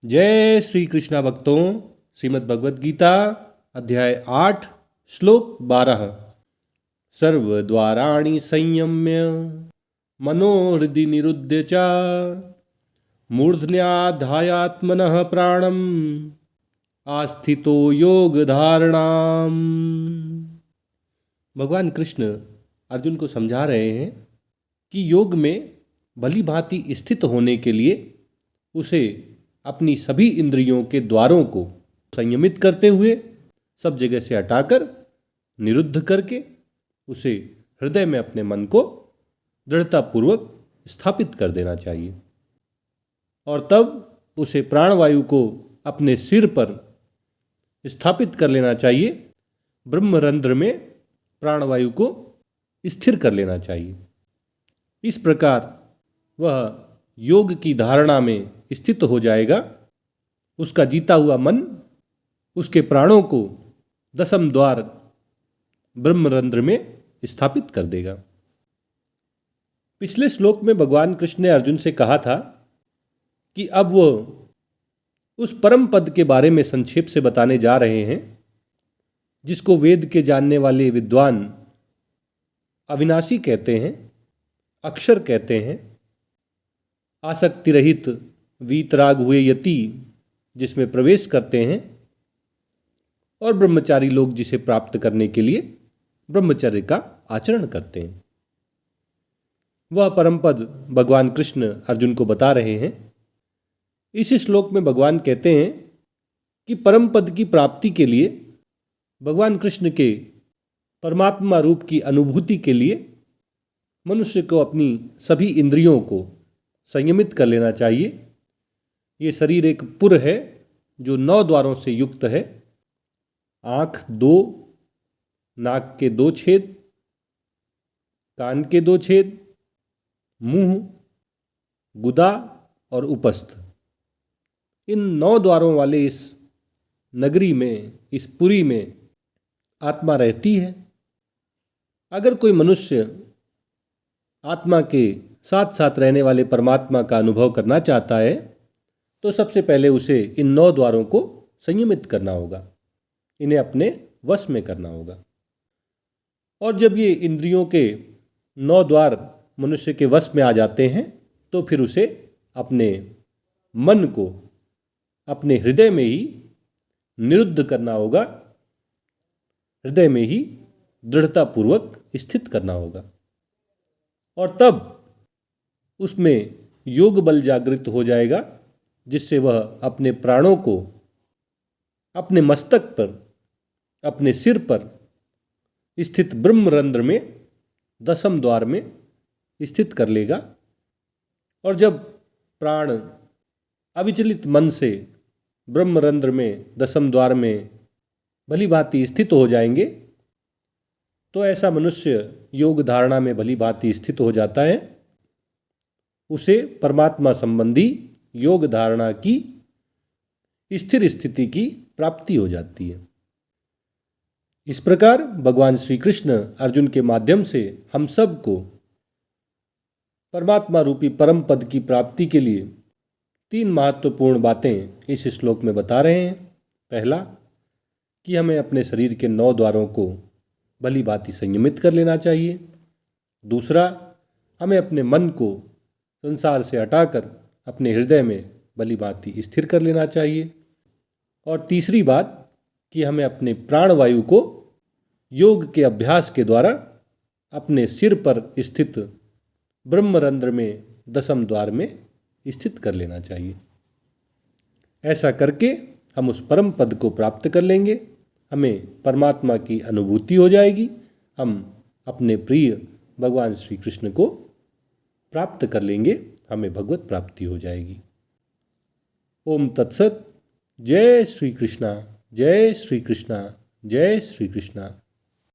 जय श्री कृष्णा भक्तों। श्रीमद् भगवद गीता अध्याय 8 श्लोक 12। सर्वद्वाराणि संयम्य मनोहृदि निरुद्य च मूर्धन्याधायात्मनः प्राणम आस्थितो योग धारणाम। भगवान कृष्ण अर्जुन को समझा रहे हैं कि योग में भली भांति स्थित होने के लिए उसे अपनी सभी इंद्रियों के द्वारों को संयमित करते हुए सब जगह से हटाकर निरुद्ध करके उसे हृदय में अपने मन को दृढ़तापूर्वक स्थापित कर देना चाहिए और तब उसे प्राणवायु को अपने सिर पर स्थापित कर लेना चाहिए। ब्रह्मरंध्र में प्राणवायु को स्थिर कर लेना चाहिए। इस प्रकार वह योग की धारणा में स्थित हो जाएगा। उसका जीता हुआ मन उसके प्राणों को दसम द्वार ब्रह्मरंध्र में स्थापित कर देगा। पिछले श्लोक में भगवान कृष्ण ने अर्जुन से कहा था कि अब वो उस परम पद के बारे में संक्षेप से बताने जा रहे हैं जिसको वेद के जानने वाले विद्वान अविनाशी कहते हैं, अक्षर कहते हैं, आसक्ति रहित वीतराग हुए यति जिसमें प्रवेश करते हैं और ब्रह्मचारी लोग जिसे प्राप्त करने के लिए ब्रह्मचर्य का आचरण करते हैं। वह परम पद भगवान कृष्ण अर्जुन को बता रहे हैं। इस श्लोक में भगवान कहते हैं कि परम पद की प्राप्ति के लिए भगवान कृष्ण के परमात्मा रूप की अनुभूति के लिए मनुष्य को अपनी सभी इंद्रियों को संयमित कर लेना चाहिए। ये शरीर एक पुर है जो 9 द्वारों से युक्त है। आँख 2, नाक के 2 छेद, कान के 2 छेद, मुंह, गुदा और उपस्थ। इन 9 द्वारों वाले इस नगरी में, इस पुरी में आत्मा रहती है। अगर कोई मनुष्य आत्मा के साथ साथ रहने वाले परमात्मा का अनुभव करना चाहता है तो सबसे पहले उसे इन 9 द्वारों को संयमित करना होगा, इन्हें अपने वश में करना होगा। और जब ये इंद्रियों के 9 द्वार मनुष्य के वश में आ जाते हैं तो फिर उसे अपने मन को अपने हृदय में ही निरुद्ध करना होगा, हृदय में ही दृढ़तापूर्वक स्थित करना होगा और तब उसमें योग बल जागृत हो जाएगा जिससे वह अपने प्राणों को अपने मस्तक पर, अपने सिर पर स्थित ब्रह्मरंध्र में दसम द्वार में स्थित कर लेगा। और जब प्राण अविचलित मन से ब्रह्मरंध्र में दसम द्वार में भली भांति स्थित हो जाएंगे तो ऐसा मनुष्य योग धारणा में भली भांति स्थित हो जाता है। उसे परमात्मा संबंधी योग धारणा की स्थिर स्थिति की प्राप्ति हो जाती है। इस प्रकार भगवान श्री कृष्ण अर्जुन के माध्यम से हम सब को परमात्मा रूपी परम पद की प्राप्ति के लिए 3 महत्वपूर्ण बातें इस श्लोक में बता रहे हैं। पहला कि हमें अपने शरीर के 9 द्वारों को भली भांति संयमित कर लेना चाहिए। दूसरा, हमें अपने मन को संसार से हटाकर अपने हृदय में भली भांति स्थिर कर लेना चाहिए। और तीसरी बात कि हमें अपने प्राणवायु को योग के अभ्यास के द्वारा अपने सिर पर स्थित ब्रह्मरंध्र में दसम द्वार में स्थित कर लेना चाहिए। ऐसा करके हम उस परम पद को प्राप्त कर लेंगे, हमें परमात्मा की अनुभूति हो जाएगी, हम अपने प्रिय भगवान श्री कृष्ण को प्राप्त कर लेंगे, हमें भगवत प्राप्ति हो जाएगी। ओम तत्सत। जय श्री कृष्णा, जय श्री कृष्णा, जय श्री कृष्णा।